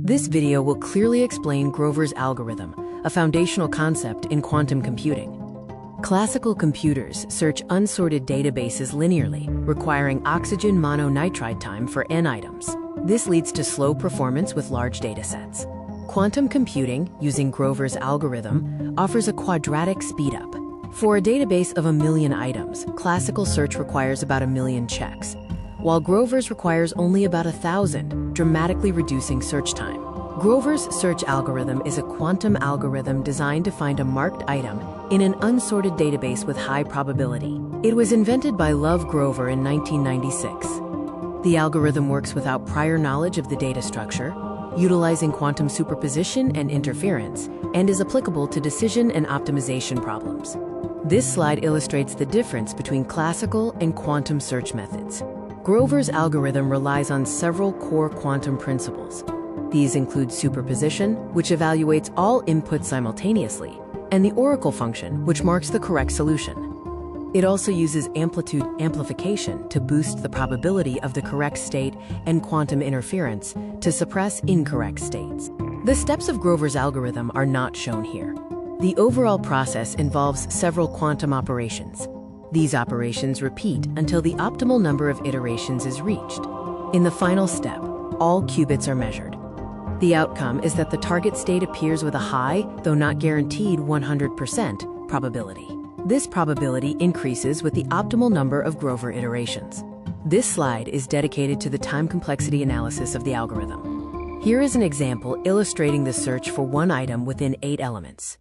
This video will clearly explain Grover's algorithm, a foundational concept in quantum computing. Classical computers search unsorted databases linearly, requiring oxygen mononitride time for n items. This leads to slow performance with large datasets. Quantum computing, using Grover's algorithm, offers a quadratic speedup. For a database of 1,000,000 items, classical search requires about 1,000,000 checks, while Grover's requires only about 1,000, dramatically reducing search time. Grover's search algorithm is a quantum algorithm designed to find a marked item in an unsorted database with high probability. It was invented by Love Grover in 1996. The algorithm works without prior knowledge of the data structure, utilizing quantum superposition and interference, and is applicable to decision and optimization problems. This slide illustrates the difference between classical and quantum search methods. Grover's algorithm relies on several core quantum principles. These include superposition, which evaluates all inputs simultaneously, and the oracle function, which marks the correct solution. It also uses amplitude amplification to boost the probability of the correct state and quantum interference to suppress incorrect states. The steps of Grover's algorithm are not shown here. The overall process involves several quantum operations. These operations repeat until the optimal number of iterations is reached. In the final step, all qubits are measured. The outcome is that the target state appears with a high, though not guaranteed 100%, probability. This probability increases with the optimal number of Grover iterations. This slide is dedicated to the time complexity analysis of the algorithm. Here is an example illustrating the search for one item within 8 elements.